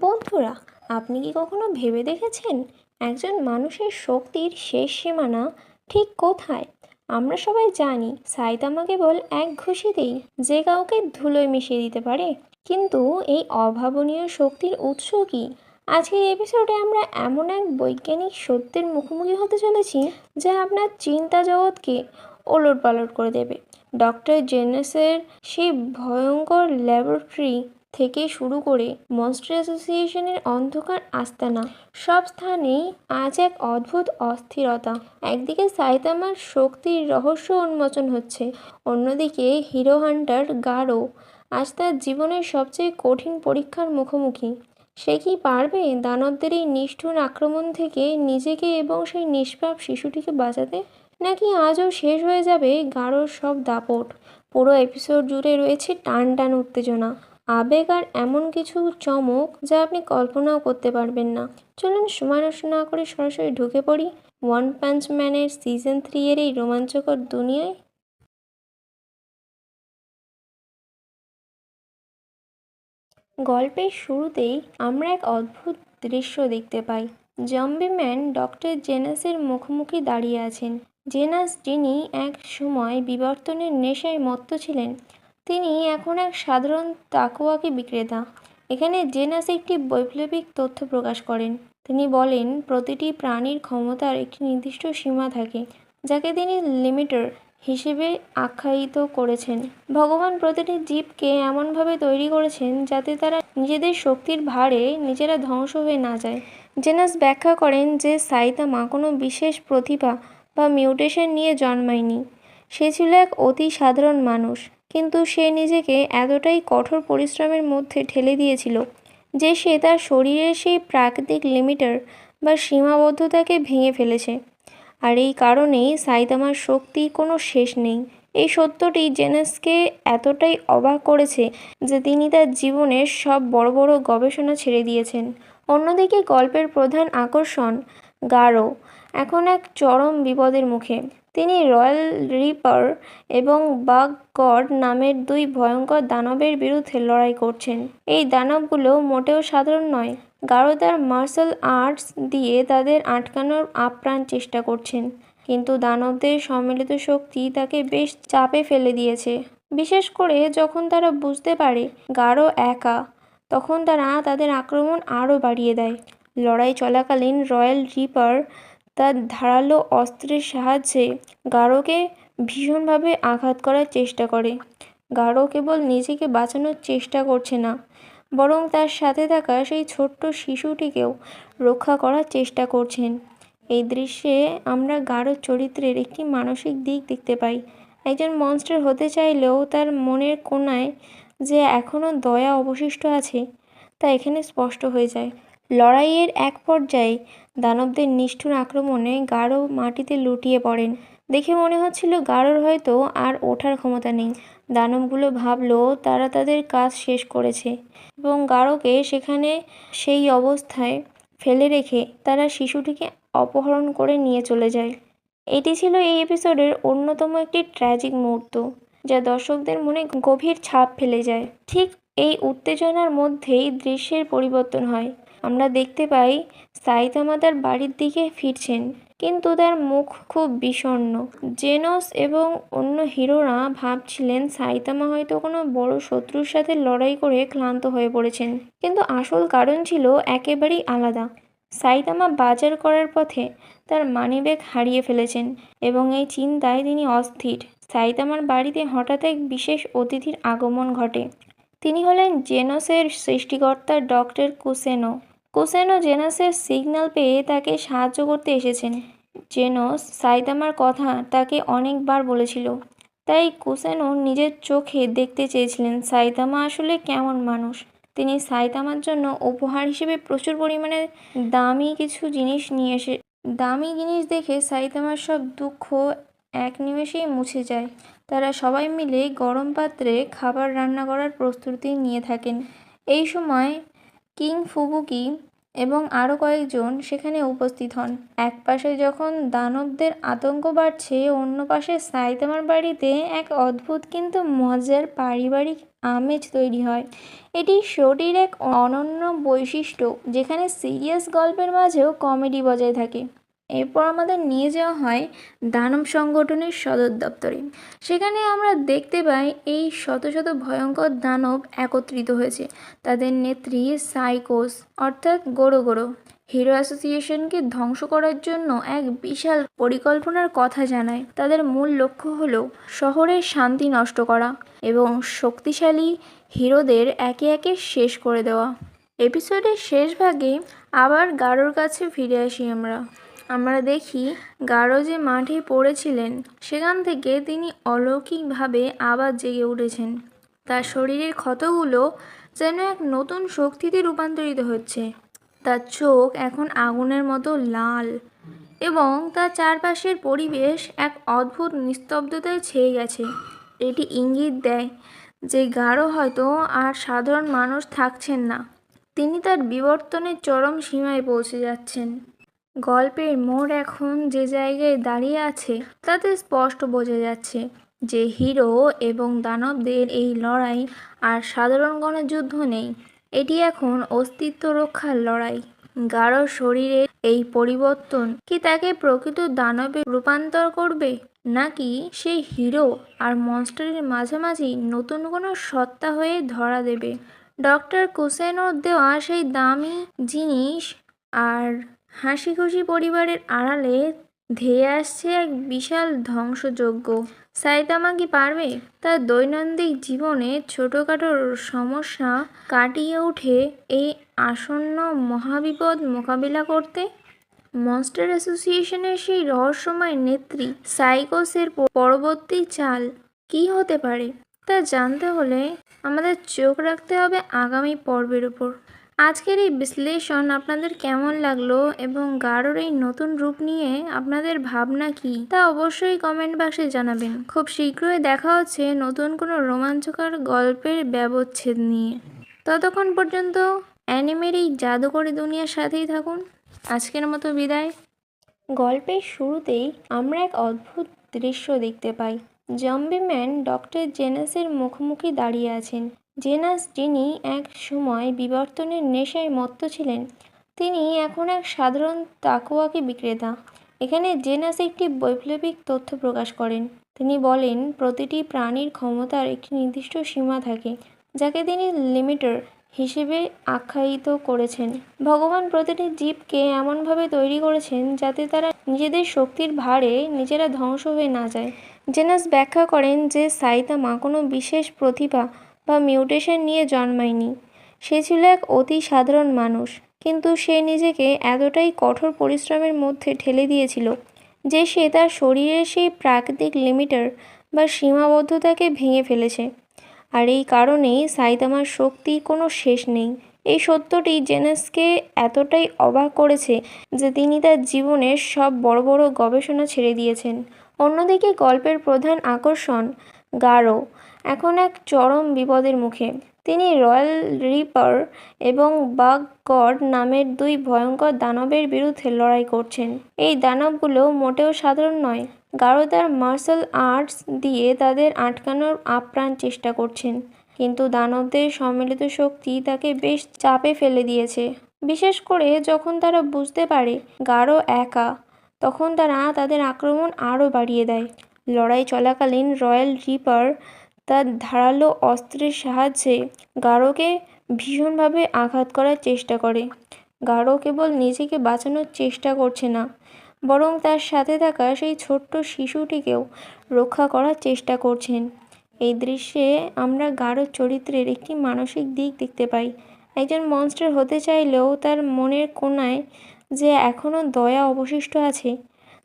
বন্ধুরা, আপনি কি কখনো ভেবে দেখেছেন একজন মানুষের শক্তির শেষ সীমানা ঠিক কোথায়? আমরা সবাই জানি সাইতামা কেবল এক ঘুষিতেই যে কাউকে ধুলোয় মিশিয়ে দিতে পারে, কিন্তু এই অভাবনীয় শক্তির উৎস কি? আজকের এপিসোডে আমরা এমন এক বৈজ্ঞানিক সত্যের মুখোমুখি হতে চলেছি যা আপনার চিন্তা জগৎকে ওলটপালট করে দেবে। ডক্টর জেনাসের সেই ভয়ঙ্কর ল্যাবরেটরি থেকে শুরু করে মনস্টার অ্যাসোসিয়েশনের অন্ধকার আস্তানা, সব স্থানেই আজ এক অদ্ভুত অস্থিরতা। একদিকে সাইতামার শক্তির রহস্য উন্মোচন হচ্ছে, অন্যদিকে হিরো হান্টার গারো আজ তার জীবনের সবচেয়ে কঠিন পরীক্ষার মুখোমুখি। সে কি পারবে দানবদের এই নিষ্ঠুর আক্রমণ থেকে নিজেকে এবং সেই নিষ্পাপ শিশুটিকে বাঁচাতে, নাকি আজও শেষ হয়ে যাবে গারোর সব দাপট? পুরো এপিসোড জুড়ে রয়েছে টান টান উত্তেজনা, আবেগ আর এমন কিছু চমক যা আপনি কল্পনাও করতে পারবেন না। চলুন সময় নষ্ট না করে সরাসরি ঢুকে পড়ি ওয়ান পাঞ্চ ম্যানের সিজন 3 এর এই রোমাঞ্চকর দুনিয়ায়। গল্পের শুরুতেই আমরা এক অদ্ভুত দৃশ্য দেখতে পাই। জম্বি ম্যান ডক্টর জেনাসের মুখোমুখি দাঁড়িয়ে আছেন। জেনাস, যিনি এক সময় বিবর্তনের নেশায় মত্ত ছিলেন, তিনি এখন এক সাধারণ তাকুয়াকি বিক্রেতা। এখানে জেনাস একটি বৈপ্লবিক তথ্য প্রকাশ করেন। তিনি বলেন, প্রতিটি প্রাণীর ক্ষমতার একটি নির্দিষ্ট সীমা থাকে, যাকে তিনি লিমিটার হিসেবে আখ্যায়িত করেছেন। ভগবান প্রতিটি জীবকে এমনভাবে তৈরি করেছেন যাতে তারা নিজেদের শক্তির ভারে নিজেরা ধ্বংস হয়ে না যায়। জেনাস ব্যাখ্যা করেন যে সাইতামা কোনো বিশেষ প্রতিভা বা মিউটেশন নিয়ে জন্মায়নি। সে ছিল এক অতি সাধারণ মানুষ, কিন্তু সে নিজেকে এতটাই কঠোর পরিশ্রমের মধ্যে ঠেলে দিয়েছিল যে সে তার শরীরের সেই প্রাকৃতিক লিমিটার বা সীমাবদ্ধতাকে ভেঙে ফেলেছে। আর এই কারণেই সাইতামার শক্তির কোনো শেষ নেই। এই সত্যটি জেনাসকে এতটাই অবাক করেছে যে তিনি তার জীবনের সব বড় বড় গবেষণা ছেড়ে দিয়েছেন। অন্যদিকে গল্পের প্রধান আকর্ষণ গারো এখন এক চরম বিপদের মুখে। তিনি রয়্যাল রিপার এবং বাগ গড নামের দুই ভয়ঙ্কর দানবের বিরুদ্ধে লড়াই করছেন। এই দানবগুলো মোটেও সাধারণ নয়। গারো তার মার্শাল আর্টস দিয়ে তাদের আটকানোর আপ্রাণ চেষ্টা করছেন, কিন্তু দানবদের সম্মিলিত শক্তি তাকে বেশ চাপে ফেলে দিয়েছে। বিশেষ করে যখন তারা বুঝতে পারে গারো একা, তখন তারা তাদের আক্রমণ আরও বাড়িয়ে দেয়। লড়াই চলাকালীন রয়্যাল রিপার তার ধারালো অস্ত্রের সাহায্যে গারোকে ভীষণভাবে আঘাত করার চেষ্টা করে। গারো কেবল নিজেকে বাঁচানোর চেষ্টা করছে না, বরং তার সাথে থাকা সেই ছোট্ট শিশুটিকেও রক্ষা করার চেষ্টা করছেন। এই দৃশ্যে আমরা গারোর চরিত্রের একটি মানসিক দিক দেখতে পাই। একজন মনস্টার হতে চাইলেও তার মনের কোণায় যে এখনও দয়া অবশিষ্ট আছে, তা এখানে স্পষ্ট হয়ে যায়। লড়াইয়ের এক পর্যায়ে দানবদের নিষ্ঠুর আক্রমণে গারো মাটিতে লুটিয়ে পড়েন। দেখে মনে হচ্ছিল গারোর হয়তো আর ওঠার ক্ষমতা নেই। দানবগুলো ভাবলো তারা তাদের কাজ শেষ করেছে এবং গারোকে সেখানে সেই অবস্থায় ফেলে রেখে তারা শিশুটিকে অপহরণ করে নিয়ে চলে যায়। এটি ছিল এই এপিসোডের অন্যতম একটি ট্র্যাজিক মুহূর্ত, যা দর্শকদের মনে গভীর ছাপ ফেলে যায়। ঠিক এই উত্তেজনার মধ্যেই দৃশ্যের পরিবর্তন হয়। আমরা দেখতে পাই সাইতামা তার বাড়ির দিকে ফিরছেন, কিন্তু তার মুখ খুব বিষণ্ণ। জেনস এবং অন্য হিরোরা ভাবছিলেন সাইতামা হয়তো কোনো বড় শত্রুর সাথে লড়াই করে ক্লান্ত হয়ে পড়েছেন, কিন্তু আসল কারণ ছিল একেবারেই আলাদা। সাইতামা বাজার করার পথে তার মানিব্যাগ হারিয়ে ফেলেছেন এবং এই চিন্তায় তিনি অস্থির। সাইতামার বাড়িতে হঠাৎ এক বিশেষ অতিথির আগমন ঘটে। তিনি হলেন জেনসের সৃষ্টিকর্তা ডক্টর কুসেনো। কুসেনো জেনসের সিগন্যাল পেয়ে তাকে সাহায্য করতে এসেছেন। জেনস সাইতামার কথা তাকে অনেকবার বলেছিল, তাই কুসেনো নিজের চোখে দেখতে চেয়েছিলেন সাইতামা আসলে কেমন মানুষ। তিনি সাইতামার জন্য উপহার হিসেবে প্রচুর পরিমাণে দামি কিছু জিনিস নিয়ে এসে দামি জিনিস দেখে সাইতামার সব দুঃখ এক নিমেষেই মুছে যায়। তারা সবাই মিলে গরম পাত্রে খাবার রান্না করার প্রস্তুতি নিয়ে থাকেন। এই সময় কিং ফুবুকি এবং আরও কয়েকজন সেখানে উপস্থিত হন। একপাশে যখন দানবদের আতঙ্ক বাড়ছে, অন্য পাশে সাইতামার বাড়িতে এক অদ্ভুত কিন্তু মজার পারিবারিক আমেজ তৈরি হয়। এটি শোটির এক অনন্য বৈশিষ্ট্য, যেখানে সিরিয়াস গল্পের মাঝেও কমেডি বজায় থাকে। এরপর আমাদের নিয়ে যাওয়া হয় দানব সংগঠনের সদর দপ্তরে। সেখানে আমরা দেখতে পাই এই শত শত ভয়ঙ্কর দানব একত্রিত হয়েছে। তাদের নেত্রী সাইকোস অর্থাৎ গোরো গোরো হিরো অ্যাসোসিয়েশনকে ধ্বংস করার জন্য এক বিশাল পরিকল্পনার কথা জানায়। তাদের মূল লক্ষ্য হলো শহরের শান্তি নষ্ট করা এবং শক্তিশালী হিরোদের একে একে শেষ করে দেওয়া। এপিসোডের শেষ ভাগে আবার গারোর কাছে ফিরে আসি আমরা দেখি গারো যে মাঠে পড়েছিলেন, সেখান থেকে তিনি অলৌকিকভাবে আবার জেগে উঠেছেন। তার শরীরের ক্ষতগুলো যেন এক নতুন শক্তিতে রূপান্তরিত হচ্ছে। তার চোখ এখন আগুনের মতো লাল এবং তার চারপাশের পরিবেশ এক অদ্ভুত নিস্তব্ধতায় ছেয়ে গেছে। এটি ইঙ্গিত দেয় যে গারো হয়তো আর সাধারণ মানুষ থাকছেন না, তিনি তার বিবর্তনের চরম সীমায় পৌঁছে যাচ্ছেন। গল্পের মোড় এখন যে জায়গায় দাঁড়িয়ে আছে তাতে স্পষ্ট বোঝা যাচ্ছে যে হিরো এবং দানবদের এই লড়াই আর সাধারণ গণযুদ্ধ নেই, এটি এখন অস্তিত্ব রক্ষার লড়াই। গারোর শরীরের এই পরিবর্তন কি তাকে প্রকৃত দানবে রূপান্তর করবে, নাকি সেই হিরো আর মনস্টারের মাঝামাঝি নতুন কোনো সত্তা হয়ে ধরা দেবে? ডক্টর কুসেনোর দেওয়া সেই দামি জিনিস আর হাসি খুশি পরিবারের আড়ালে ধেয়ে আসছে এক বিশাল ধ্বংসযজ্ঞ। সাইতামা কি পারবে তার দৈনন্দিন জীবনে ছোটোখাটো সমস্যা কাটিয়ে উঠে এই আসন্ন মহাবিপদ মোকাবিলা করতে? মনস্টার অ্যাসোসিয়েশনের সেই রহস্যময় নেত্রী সাইকোসের পরবর্তী চাল কি হতে পারে তা জানতে হলে আমাদের চোখ রাখতে হবে আগামী পর্বের উপর। আজকের এই বিশ্লেষণ আপনাদের কেমন লাগলো এবং গারোর এই নতুন রূপ নিয়ে আপনাদের ভাবনা কি তা অবশ্যই কমেন্ট বক্সে জানাবেন। খুব শীঘ্রই দেখা হচ্ছে নতুন কোনো রোমাঞ্চকর গল্পের ব্যবচ্ছেদ নিয়ে। ততক্ষণ পর্যন্ত অ্যানিমের এই জাদুকরী দুনিয়ার সাথেই থাকুন। আজকের মতো বিদায়। গল্পের শুরুতেই আমরা এক অদ্ভুত দৃশ্য দেখতে পাই। জম্বি ম্যান ডক্টর জেনাসের মুখোমুখি দাঁড়িয়ে আছেন। জেনাস, যিনি এক সময় বিবর্তনের নেশায় মত্ত ছিলেন, তিনি এখন এক সাধারণ তাকুয়াকি বিক্রেতা। এখানে জেনাস একটি বৈপ্লবিক তথ্য প্রকাশ করেন। তিনি বলেন, প্রতিটি প্রাণীর ক্ষমতার একটি নির্দিষ্ট সীমা থাকে, যাকে তিনি লিমিটার হিসেবে আখ্যায়িত করেছেন। ভগবান প্রতিটি জীবকে এমনভাবে তৈরি করেছেন যাতে তারা নিজেদের শক্তির ভারে নিজেরা ধ্বংস হয়ে না যায়। জেনাস ব্যাখ্যা করেন যে সাইতামা কোনো বিশেষ প্রতিভা বা মিউটেশন নিয়ে জন্মায়নি। সে ছিল এক অতি সাধারণ মানুষ, কিন্তু সে নিজেকে এতটাই কঠোর পরিশ্রমের মধ্যে ঠেলে দিয়েছিল যে সে তার শরীরের সেই প্রাকৃতিক লিমিটার বা সীমাবদ্ধতাকে ভেঙে ফেলেছে। আর এই কারণেই সাইতামার শক্তির কোনো শেষ নেই। এই সত্যটি জেনাসকে এতটাই অবাক করেছে যে তিনি তার জীবনের সব বড় বড় গবেষণা ছেড়ে দিয়েছেন। অন্যদিকে গল্পের প্রধান আকর্ষণ গারো এখন এক চরম বিপদের মুখে। তিনি রয়্যাল রিপার এবং বাগ গড নামের দুই ভয়ঙ্কর দানবের বিরুদ্ধে লড়াই করছেন। এই দানবগুলো মোটেও সাধারণ নয়। গারো তার মার্শাল আর্টস দিয়ে তাদের আটকানোর আপ্রাণ চেষ্টা করছেন, কিন্তু দানবদের সম্মিলিত শক্তি তাকে বেশ চাপে ফেলে দিয়েছে। বিশেষ করে যখন তারা বুঝতে পারে গারো একা, তখন তারা তাদের আক্রমণ আরও বাড়িয়ে দেয়। লড়াই চলাকালীন রয়্যাল রিপার তার ধারালো অস্ত্রের সাহায্যে গারোকে ভীষণভাবে আঘাত করার চেষ্টা করে। গারো কেবল নিজেকে বাঁচানোর চেষ্টা করছে না, বরং তার সাথে থাকা সেই ছোট্ট শিশুটিকেও রক্ষা করার চেষ্টা করছেন। এই দৃশ্যে আমরা গারোর চরিত্রের একটি মানসিক দিক দেখতে পাই। একজন মনস্টার হতে চাইলেও তার মনের কোণায় যে এখনও দয়া অবশিষ্ট আছে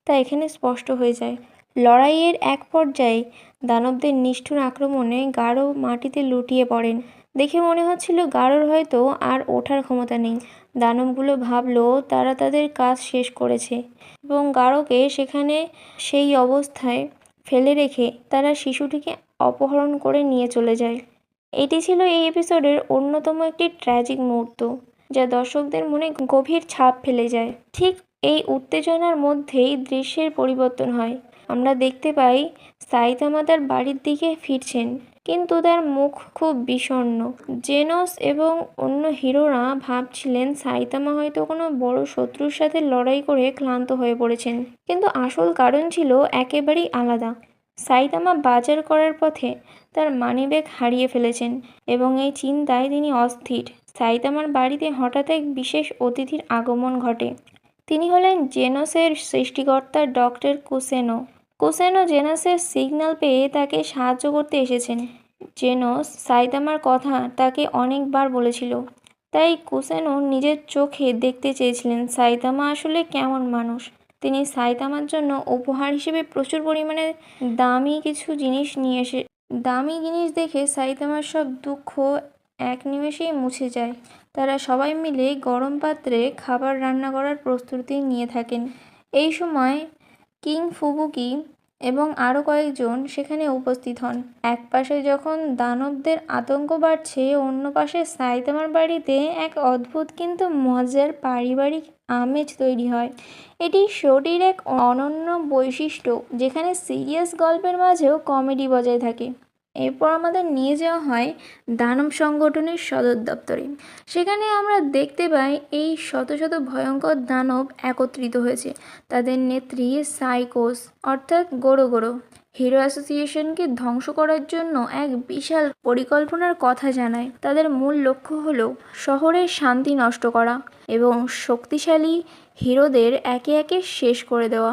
তা এখানে স্পষ্ট হয়ে যায়। লড়াইয়ের এক পর্যায়ে দানবদের নিষ্ঠুর আক্রমণে গারো মাটিতে লুটিয়ে পড়েন। দেখে মনে হচ্ছিল গারোর হয়তো আর ওঠার ক্ষমতা নেই। দানবগুলো ভাবলো তারা তাদের কাজ শেষ করেছে এবং গারোকে সেখানে সেই অবস্থায় ফেলে রেখে তারা শিশুটিকে অপহরণ করে নিয়ে চলে যায়। এটি ছিল এই এপিসোডের অন্যতম একটি ট্র্যাজিক মুহূর্ত। যা দর্শকদের মনে গভীর ছাপ ফেলে যায়। ঠিক এই উত্তেজনার মধ্যেই দৃশ্যের পরিবর্তন হয়। আমরা দেখতে পাই সাইতামা তার বাড়ির দিকে ফিরছেন, কিন্তু তার মুখ খুব বিষণ্ণ। জেনস এবং অন্য হিরোরা ভাবছিলেন সাইতামা হয়তো কোনো বড় শত্রুর সাথে লড়াই করে ক্লান্ত হয়ে পড়েছেন, কিন্তু আসল কারণ ছিল একেবারেই আলাদা। সাইতামা বাজার করার পথে তার মানিব্যাগ হারিয়ে ফেলেছেন এবং এই চিন্তায় তিনি অস্থির। সাইতামার বাড়িতে হঠাৎ এক বিশেষ অতিথির আগমন ঘটে। তিনি হলেন জেনসের সৃষ্টিকর্তা ডক্টর কুসেনো। কুসেনো জেনসের সিগন্যাল পেয়ে তাকে সাহায্য করতে এসেছেন। জেনস সাইতামার কথা তাকে অনেকবার বলেছিল, তাই কুসেনো নিজের চোখে দেখতে চেয়েছিলেন সাইতামা আসলে কেমন মানুষ। তিনি সাইতামার জন্য উপহার হিসেবে প্রচুর পরিমাণে দামি কিছু জিনিস নিয়ে এসে দামি জিনিস দেখে সাইতামার সব দুঃখ এক নিমেষেই মুছে যায়। তারা সবাই মিলে গরম পাত্রে খাবার রান্না করার প্রস্তুতি নিয়ে থাকেন। এই সময় কিং ফুবুকি এবং আরও কয়েকজন সেখানে উপস্থিত হন। এক পাশে যখন দানবদের আতঙ্ক বাড়ছে, অন্য পাশে সাইতামার বাড়িতে এক অদ্ভুত কিন্তু মজার পারিবারিক আমেজ তৈরি হয়। এটি শোটির এক অনন্য বৈশিষ্ট্য, যেখানে সিরিয়াস গল্পের মাঝেও কমেডি বজায় থাকে। এরপর আমাদের নিয়ে যাওয়া হয় দানব সংগঠনের সদর দপ্তরে। সেখানে আমরা দেখতে পাই এই শত শত ভয়ঙ্কর দানব একত্রিত হয়েছে। তাদের নেত্রী সাইকোস অর্থাৎ গোরো গোরো হিরো অ্যাসোসিয়েশনকে ধ্বংস করার জন্য এক বিশাল পরিকল্পনার কথা জানায়। তাদের মূল লক্ষ্য হলো শহরের শান্তি নষ্ট করা এবং শক্তিশালী হিরোদের একে একে শেষ করে দেওয়া।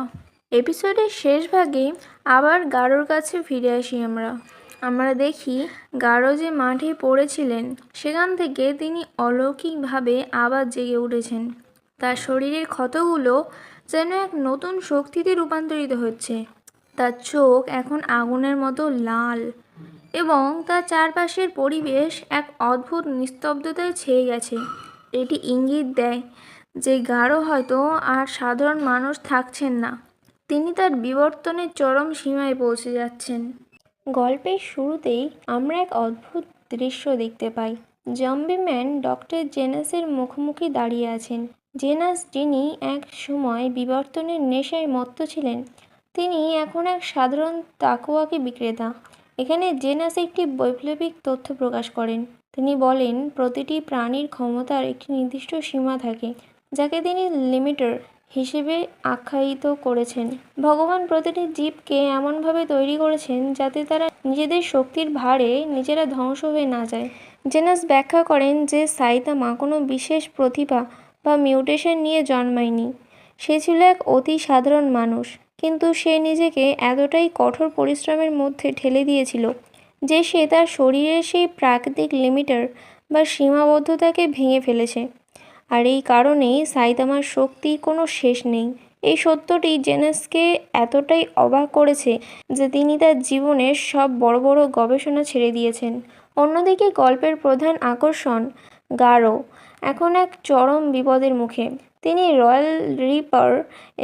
এপিসোডের শেষ ভাগে আবার গারোর কাছে ফিরে আসি। আমরা দেখি গারো যে মাঠে পড়েছিলেন, সেখান থেকে তিনি অলৌকিকভাবে আবার জেগে উঠেছেন। তার শরীরের ক্ষতগুলো যেন এক নতুন শক্তিতে রূপান্তরিত হচ্ছে। তার চোখ এখন আগুনের মতো লাল এবং তার চারপাশের পরিবেশ এক অদ্ভুত নিস্তব্ধতায় ছেয়ে গেছে। এটি ইঙ্গিত দেয় যে গারো হয়তো আর সাধারণ মানুষ থাকছেন না, তিনি তার বিবর্তনের চরম সীমায় পৌঁছে যাচ্ছেন। গল্পের শুরুতেই আমরা এক অদ্ভুত দৃশ্য দেখতে পাই। জম্বি ম্যান ডক্টর জেনাসের মুখোমুখি দাঁড়িয়ে আছেন। জেনাস, যিনি এক সময় বিবর্তনের নেশায় মত্ত ছিলেন, তিনি এখন এক সাধারণ তাকুয়াকি বিক্রেতা। এখানে জেনাস একটি বৈপ্লবিক তথ্য প্রকাশ করেন। তিনি বলেন, প্রতিটি প্রাণীর ক্ষমতার একটি নির্দিষ্ট সীমা থাকে, যাকে তিনি লিমিটার হিসেবে আখ্যায়িত করেছেন। ভগবান প্রতিটি জীবকে এমনভাবে তৈরি করেছেন যাতে তারা নিজেদের শক্তির ভারে নিজেরা ধ্বংস হয়ে না যায়। জেনাস ব্যাখ্যা করেন যে সাইতামা কোনো বিশেষ প্রতিভা বা মিউটেশন নিয়ে জন্মায়নি। সে ছিল এক অতি সাধারণ মানুষ, কিন্তু সে নিজেকে এতটাই কঠোর পরিশ্রমের মধ্যে ঠেলে দিয়েছিল যে সে তার শরীরের সেই প্রাকৃতিক লিমিটার বা সীমাবদ্ধতাকে ভেঙে ফেলেছে। আর এই কারণেই সাইতামার শক্তির কোনো শেষ নেই। এই সত্যটি জেনাসকে এতটাই অবাক করেছে যে তিনি তার জীবনের সব বড় বড় গবেষণা ছেড়ে দিয়েছেন। অন্যদিকে গল্পের প্রধান আকর্ষণ গারো এখন এক চরম বিপদের মুখে। তিনি রয়্যাল রিপার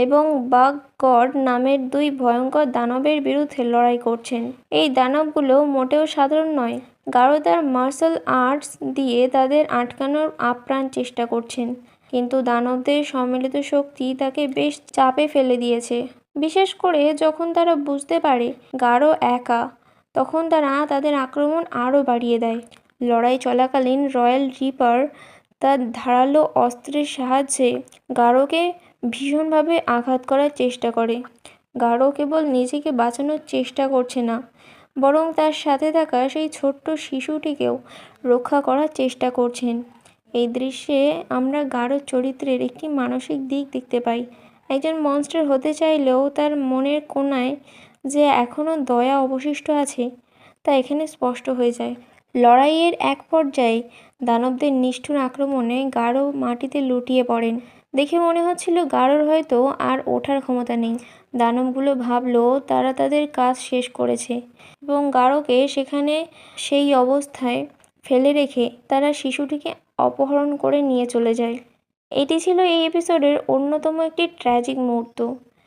এবং বাগ গড নামের দুই ভয়ঙ্কর দানবের বিরুদ্ধে লড়াই করছেন। এই দানবগুলো মোটেও সাধারণ নয়। গারো তার মার্শাল আর্টস দিয়ে তাদের আটকানোর আপ্রাণ চেষ্টা করছেন, কিন্তু দানবদের সম্মিলিত শক্তি তাকে বেশ চাপে ফেলে দিয়েছে। বিশেষ করে যখন তারা বুঝতে পারে গারো একা, তখন তারা তাদের আক্রমণ আরও বাড়িয়ে দেয়। লড়াই চলাকালীন রয়্যাল রিপার তার ধারালো অস্ত্রের সাহায্যে গারোকে ভীষণভাবে আঘাত করার চেষ্টা করে। গারো কেবল নিজেকে বাঁচানোর চেষ্টা করছে না, বরং তার সাথে থাকা সেই ছোট্ট শিশুটিকেও রক্ষা করার চেষ্টা করছেন। এই দৃশ্যে আমরা গারোর চরিত্রের একটি মানসিক দিক দেখতে পাই। একজন মনস্টার হতে চাইলেও তার মনের কোণায় যে এখনও দয়া অবশিষ্ট আছে, তা এখানে স্পষ্ট হয়ে যায়। লড়াইয়ের এক পর্যায়ে দানবদের নিষ্ঠুর আক্রমণে গারো মাটিতে লুটিয়ে পড়েন। দেখে মনে হচ্ছিল গারোর হয়তো আর ওঠার ক্ষমতা নেই। দানবগুলো ভাবলো তারা তাদের কাজ শেষ করেছে এবং গারোকে সেখানে সেই অবস্থায় ফেলে রেখে তারা শিশুটিকে অপহরণ করে নিয়ে চলে যায়। এটি ছিল এই এপিসোডের অন্যতম একটি ট্র্যাজিক মুহূর্ত,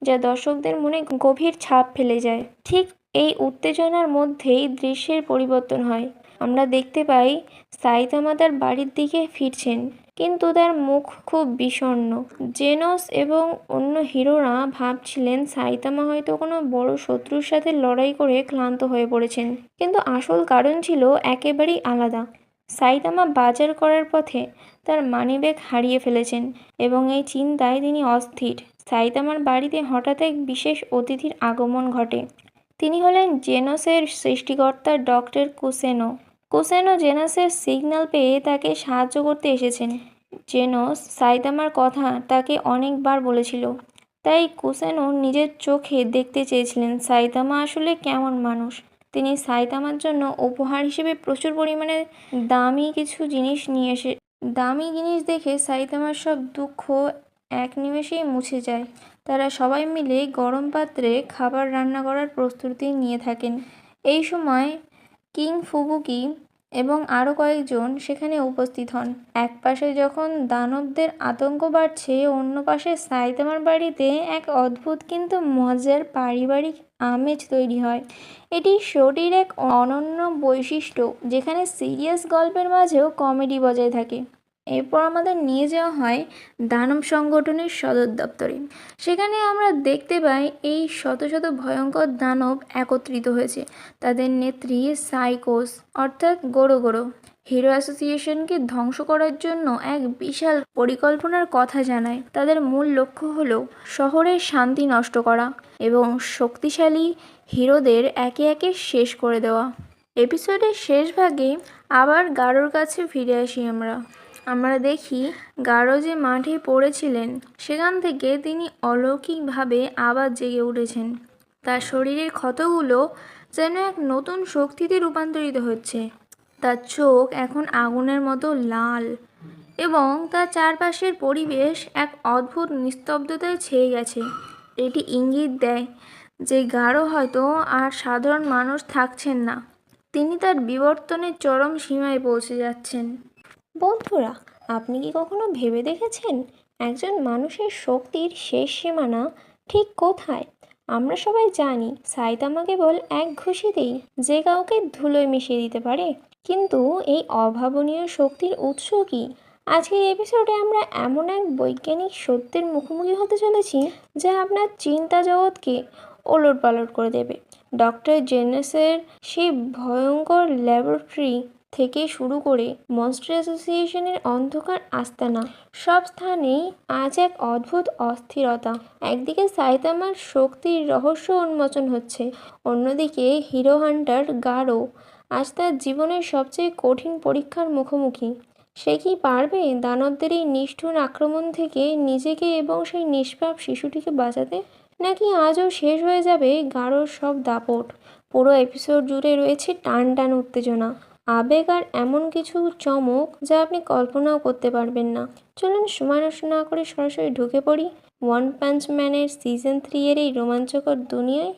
যা দর্শকদের মনে গভীর ছাপ ফেলে যায়। ঠিক এই উত্তেজনার মধ্যেই দৃশ্যের পরিবর্তন হয়। আমরা দেখতে পাই সাইতামা তার বাড়ির দিকে ফিরছেন, কিন্তু তার মুখ খুব বিষণ্ণ। জেনস এবং অন্য হিরোরা ভাবছিলেন সাইতামা হয়তো কোনো বড় শত্রুর সাথে লড়াই করে ক্লান্ত হয়ে পড়েছেন, কিন্তু আসল কারণ ছিল একেবারেই আলাদা। সাইতামা বাজার করার পথে তার মানিব্যাগ হারিয়ে ফেলেছেন এবং এই চিন্তায় তিনি অস্থির। সাইতামার বাড়িতে হঠাৎ এক বিশেষ অতিথির আগমন ঘটে। তিনি হলেন জেনসের সৃষ্টিকর্তা ডক্টর কুসেনো। কুসেনো জেনসের সিগন্যাল পেয়ে তাকে সাহায্য করতে এসেছেন। জেনস সাইতামার কথা তাকে অনেকবার বলেছিল, তাই কুসেনো নিজের চোখে দেখতে চেয়েছিলেন সাইতামা আসলে কেমন মানুষ। তিনি সাইতামার জন্য উপহার হিসেবে প্রচুর পরিমাণে দামি জিনিস দেখে সাইতামার সব দুঃখ এক নিমেষেই মুছে যায়। তারা সবাই মিলে গরম পাত্রে খাবার রান্না করার প্রস্তুতি নিয়ে থাকেন। এই সময় কিং ফুবুকি এবং আরও কয়েকজন সেখানে উপস্থিত হন। এক পাশে যখন দানবদের আতঙ্ক বাড়ছে, অন্য পাশে সাইতামার বাড়িতে এক অদ্ভুত কিন্তু মজার পারিবারিক আমেজ তৈরি হয়। এটি শোটির এক অনন্য বৈশিষ্ট্য, যেখানে সিরিয়াস গল্পের মাঝেও কমেডি বজায় থাকে। এরপর আমাদের নিয়ে যাওয়া হয় দানব সংগঠনের সদর দপ্তরে। সেখানে আমরা দেখতে পাই এই শত শত ভয়ঙ্কর দানব একত্রিত হয়েছে। তাদের নেত্রী সাইকোস অর্থাৎ গোরো গোরো হিরো অ্যাসোসিয়েশনকে ধ্বংস করার জন্য এক বিশাল পরিকল্পনার কথা জানায়। তাদের মূল লক্ষ্য হলো শহরের শান্তি নষ্ট করা এবং শক্তিশালী হিরোদের একে একে শেষ করে দেওয়া। এপিসোডের শেষ ভাগে আবার গারোর কাছে ফিরে আসি। আমরা দেখি গারো যে মাঠে পড়েছিলেন, সেখান থেকে তিনি অলৌকিকভাবে আবার জেগে উঠেছেন। তার শরীরের ক্ষতগুলো যেন এক নতুন শক্তিতে রূপান্তরিত হচ্ছে। তার চোখ এখন আগুনের মতো লাল এবং তার চারপাশের পরিবেশ এক অদ্ভুত নিস্তব্ধতায় ছেয়ে গেছে। এটি ইঙ্গিত দেয় যে গারো হয়তো আর সাধারণ মানুষ থাকছেন না, তিনি তার বিবর্তনের চরম সীমায় পৌঁছে যাচ্ছেন। বন্ধুরা, আপনি কি কখনো ভেবে দেখেছেন একজন মানুষের শক্তির শেষ সীমানা ঠিক কোথায়? আমরা সবাই জানি সাইতামা কেবল এক ঘুষিতেই যে কাউকে ধুলোয় মিশিয়ে দিতে পারে, কিন্তু এই অভাবনীয় শক্তির উৎস কি? আজকের এপিসোডে আমরা এমন এক বৈজ্ঞানিক সত্যের মুখোমুখি হতে চলেছি যা আপনার চিন্তা জগৎকে ওলটপালট করে দেবে। ডক্টর জেনাসের সেই ভয়ঙ্কর ল্যাবরেটরি থেকে শুরু করে মনস্টার অ্যাসোসিয়েশনের অন্ধকার আস্তানা, সব স্থানেই আজ এক অদ্ভুত অস্থিরতা। একদিকে সাইতামার শক্তির রহস্য উন্মোচন হচ্ছে, অন্যদিকে হিরো হান্টার গারো আজ তার জীবনের সবচেয়ে কঠিন পরীক্ষার মুখোমুখি। সে কি পারবে দানবদের এই নিষ্ঠুর আক্রমণ থেকে নিজেকে এবং সেই নিষ্পাপ শিশুটিকে বাঁচাতে, নাকি আজও শেষ হয়ে যাবে গারোর সব দাপট? পুরো এপিসোড জুড়ে রয়েছে টান টান উত্তেজনা, আবেগ আর এমন কিছু চমক যা আপনি কল্পনাও করতে পারবেন না। চলুন সময় নষ্ট না করে সরাসরি ঢুকে পড়ি ওয়ান পাঞ্চ ম্যানের সিজন 3 এর এই রোমাঞ্চকর দুনিয়ায়।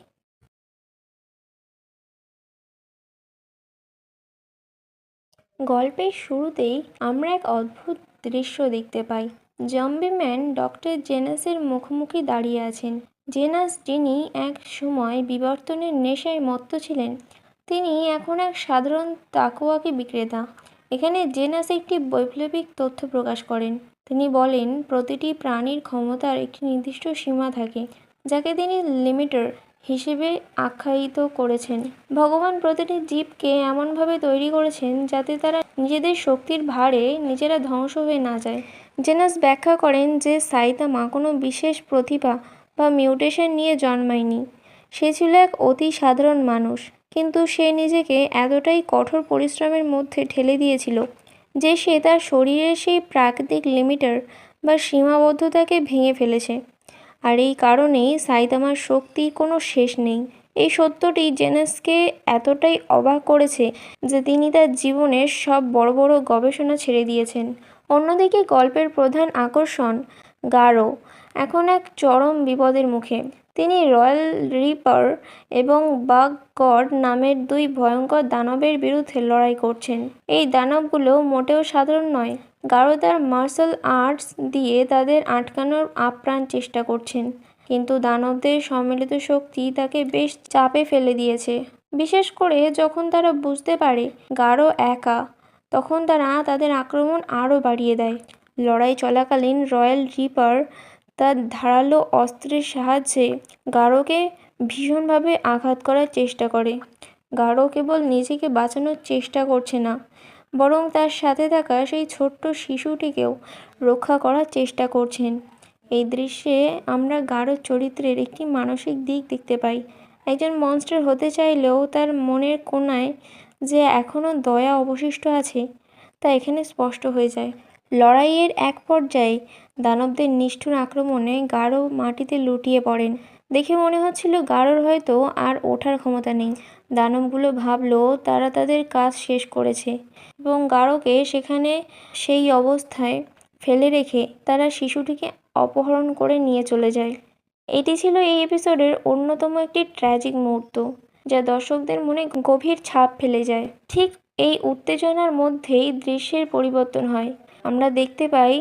গল্পের শুরুতেই আমরা এক অদ্ভুত দৃশ্য দেখতে পাই। জম্বি ম্যান ডক্টর জেনাসের মুখোমুখি দাঁড়িয়ে আছেন। জেনাস, যিনি এক সময় বিবর্তনের নেশায় মত্ত ছিলেন, তিনি এখন এক সাধারণ তাকুয়াকি বিক্রেতা। এখানে জেনাস একটি বৈপ্লবিক তথ্য প্রকাশ করেন। তিনি বলেন, প্রতিটি প্রাণীর ক্ষমতার একটি নির্দিষ্ট সীমা থাকে, যাকে তিনি লিমিটার হিসেবে আখ্যায়িত করেছেন। ভগবান প্রতিটি জীবকে এমনভাবে তৈরি করেছেন যাতে তারা নিজেদের শক্তির ভারে নিজেরা ধ্বংস হয়ে না যায়। জেনাস ব্যাখ্যা করেন যে সাইতামা কোনো বিশেষ প্রতিভা বা মিউটেশন নিয়ে জন্মায়নি। সে ছিল এক অতি সাধারণ মানুষ, কিন্তু সে নিজেকে এতটাই কঠোর পরিশ্রমের মধ্যে ঠেলে দিয়েছিল যে সে তার শরীরের সেই প্রাকৃতিক লিমিটার বা সীমাবদ্ধতাকে ভেঙে ফেলেছে। আর এই কারণেই সাইতামার শক্তির কোনো শেষ নেই। এই সত্যটি জেনাসকে এতটাই অবাক করেছে যে তিনি তার জীবনের সব বড় বড় গবেষণা ছেড়ে দিয়েছেন। অন্যদিকে গল্পের প্রধান আকর্ষণ গারো এখন এক চরম বিপদের মুখে। তিনি রয়্যাল রিপার এবং বাগ গড নামের দুই ভয়ঙ্কর দানবের বিরুদ্ধে লড়াই করছেন। এই দানবগুলো মোটেও সাধারণ নয়। গারো তার মার্শাল আর্টস দিয়ে তাদের আটকানোর আপ্রাণ চেষ্টা করছেন, কিন্তু দানবদের সম্মিলিত শক্তি তাকে বেশ চাপে ফেলে দিয়েছে। বিশেষ করে যখন তারা বুঝতে পারে গারো একা, তখন তারা তাদের আক্রমণ আরও বাড়িয়ে দেয়। লড়াই চলাকালীন রয়্যাল রিপার তার ধারালো অস্ত্রের সাহায্যে গারোকে ভীষণভাবে আঘাত করার চেষ্টা করে। গারো কেবল নিজেকে বাঁচানোর চেষ্টা করছে না, বরং তার সাথে থাকা সেই ছোট্ট শিশুটিকেও রক্ষা করার চেষ্টা করছেন। এই দৃশ্যে আমরা গারোর চরিত্রের একটি মানসিক দিক দেখতে পাই। একজন মনস্টার হতে চাইলেও তার মনের কোণায় যে এখনও দয়া অবশিষ্ট আছে তা এখানে স্পষ্ট হয়ে যায়। লড়াইয়ের এক পর্যায়ে দানবদের নিষ্ঠুর আক্রমণে গারো মাটিতে লুটিয়ে পড়েন। দেখে মনে হচ্ছিল গারোর হয়তো আর ওঠার ক্ষমতা নেই। দানবগুলো ভাবলো তারা তাদের কাজ শেষ করেছে এবং গারোকে সেখানে সেই অবস্থায় ফেলে রেখে তারা শিশুটিকে অপহরণ করে নিয়ে চলে যায়। এটি ছিল এই এপিসোডের অন্যতম একটি ট্র্যাজিক মুহূর্ত, যা দর্শকদের মনে গভীর ছাপ ফেলে যায়। ঠিক এই উত্তেজনার মধ্যেই দৃশ্যের পরিবর্তন হয়। আমরা দেখতে পাই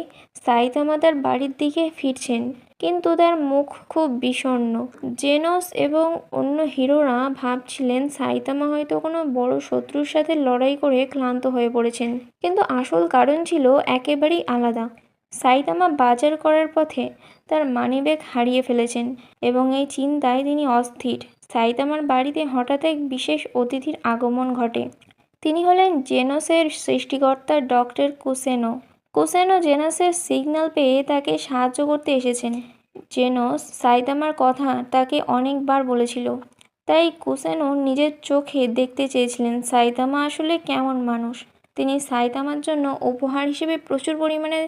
সাইতামা তার বাড়ির দিকে ফিরছেন, কিন্তু তার মুখ খুব বিষণ্ণ। জেনস এবং অন্য হিরোরা ভাবছিলেন সাইতামা হয়তো কোনো বড় শত্রুর সাথে লড়াই করে ক্লান্ত হয়ে পড়েছেন, কিন্তু আসল কারণ ছিল একেবারেই আলাদা। সাইতামা বাজার করার পথে তার মানিব্যাগ হারিয়ে ফেলেছেন এবং এই চিন্তায় তিনি অস্থির। সাইতামার বাড়িতে হঠাৎ এক বিশেষ অতিথির আগমন ঘটে। তিনি হলেন জেনসের সৃষ্টিকর্তা ডক্টর কুসেনো। কুসেনো জেনসের সিগন্যাল পেয়ে তাকে সাহায্য করতে এসেছেন। জেনস সাইতামার কথা তাকে অনেকবার বলেছিল, তাই কুসেনো নিজের চোখে দেখতে চেয়েছিলেন সাইতামা আসলে কেমন মানুষ। তিনি সাইতামার জন্য উপহার হিসেবে প্রচুর পরিমাণে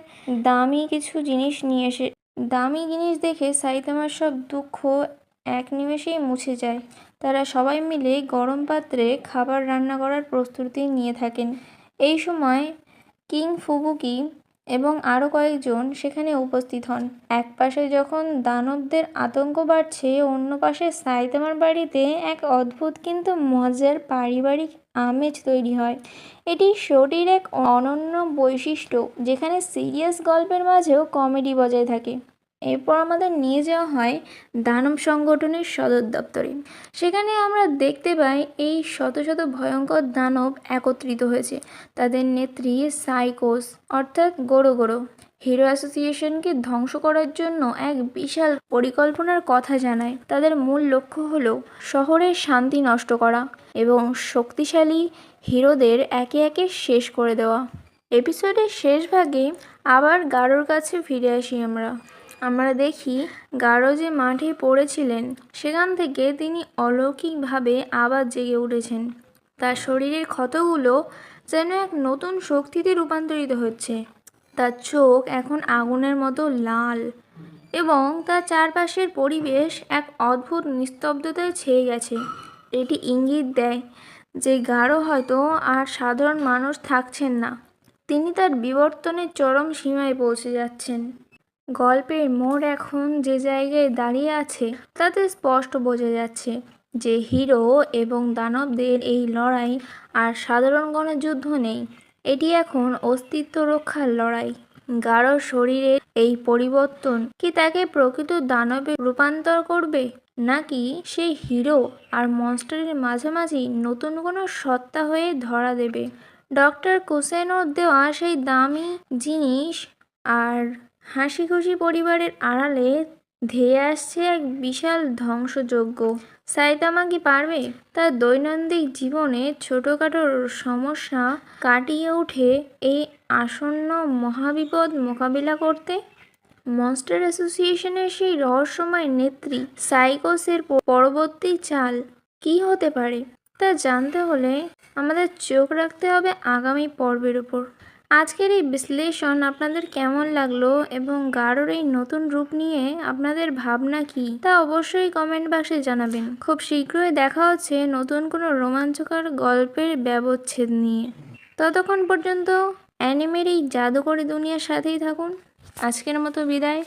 দামি কিছু জিনিস নিয়ে এসে দামি জিনিস দেখে সাইতামার সব দুঃখ এক নিমেষেই মুছে যায়। তারা সবাই মিলে গরম পাত্রে খাবার রান্না করার প্রস্তুতি নিয়ে থাকেন। এই সময় কিং ফুবুকি এবং আরও কয়েকজন সেখানে উপস্থিত হন। এক পাশে যখন দানবদের আতঙ্ক বাড়ছে, অন্য পাশে সাইতামার বাড়িতে এক অদ্ভুত কিন্তু মজার পারিবারিক আমেজ তৈরি হয়। এটি শোটির এক অনন্য বৈশিষ্ট্য, যেখানে সিরিয়াস গল্পের মাঝেও কমেডি বজায় থাকে। এরপর আমাদের নিয়ে যাওয়া হয় দানব সংগঠনের সদর দপ্তরে। সেখানে আমরা দেখতে পাই এই শত শত ভয়ঙ্কর দানব একত্রিত হয়েছে। তাদের নেত্রী সাইকোস অর্থাৎ গোরো গোরো হিরো অ্যাসোসিয়েশনকে ধ্বংস করার জন্য এক বিশাল পরিকল্পনার কথা জানায়। তাদের মূল লক্ষ্য হলো শহরের শান্তি নষ্ট করা এবং শক্তিশালী হিরোদের একে একে শেষ করে দেওয়া। এপিসোডের শেষ ভাগে আবার গারোর কাছে ফিরে আসি। আমরা দেখি গারো যে মাঠে পড়েছিলেন সেখান থেকে তিনি অলৌকিকভাবে আবার জেগে উঠেছেন। তার শরীরের ক্ষতগুলো যেন এক নতুন শক্তিতে রূপান্তরিত হচ্ছে। তার চোখ এখন আগুনের মতো লাল এবং তার চারপাশের পরিবেশ এক অদ্ভুত নিস্তব্ধতায় ছেয়ে গেছে। এটি ইঙ্গিত দেয় যে গারো হয়তো আর সাধারণ মানুষ থাকছেন না, তিনি তার বিবর্তনের চরম সীমায় পৌঁছে যাচ্ছেন। গল্পের মোড় এখন যে জায়গায় দাঁড়িয়ে আছে তাতে স্পষ্ট বোঝা যাচ্ছে যে হিরো এবং দানবদের এই লড়াই আর সাধারণ গণযুদ্ধ নেই, এটি এখন অস্তিত্ব রক্ষার লড়াই। গারোর শরীরের এই পরিবর্তন কি তাকে প্রকৃত দানবে রূপান্তর করবে, নাকি সে হিরো আর মনস্টারের মাঝামাঝি নতুন কোনো সত্তা হয়ে ধরা দেবে? ডক্টর কুসেনোর দেওয়া সেই দামি জিনিস আর হাসি খুশি পরিবারের আড়ালে ধেয়ে আসছে এক বিশাল ধ্বংসযজ্ঞ। সাইতামা কি পারবে তার দৈনন্দিন জীবনে ছোটোখাটো সমস্যা কাটিয়ে উঠে এই আসন্ন মহাবিপদ মোকাবিলা করতে? মনস্টার অ্যাসোসিয়েশনের সেই রহস্যময় নেত্রী সাইকোসের পরবর্তী চাল কি হতে পারে তা জানতে হলে আমাদের চোখ রাখতে হবে আগামী পর্বের উপর। আজকের এই বিশ্লেষণ আপনাদের কেমন লাগলো এবং গারোর এই নতুন রূপ নিয়ে আপনাদের ভাবনা কি তা অবশ্যই কমেন্ট বক্সে জানাবেন। খুব শীঘ্রই দেখা হচ্ছে নতুন কোনো রোমাঞ্চকর গল্পের ব্যবচ্ছেদ নিয়ে। ততক্ষণ পর্যন্ত অ্যানিমের এই জাদুকরী দুনিয়ার সাথেই থাকুন। আজকের মতো বিদায়।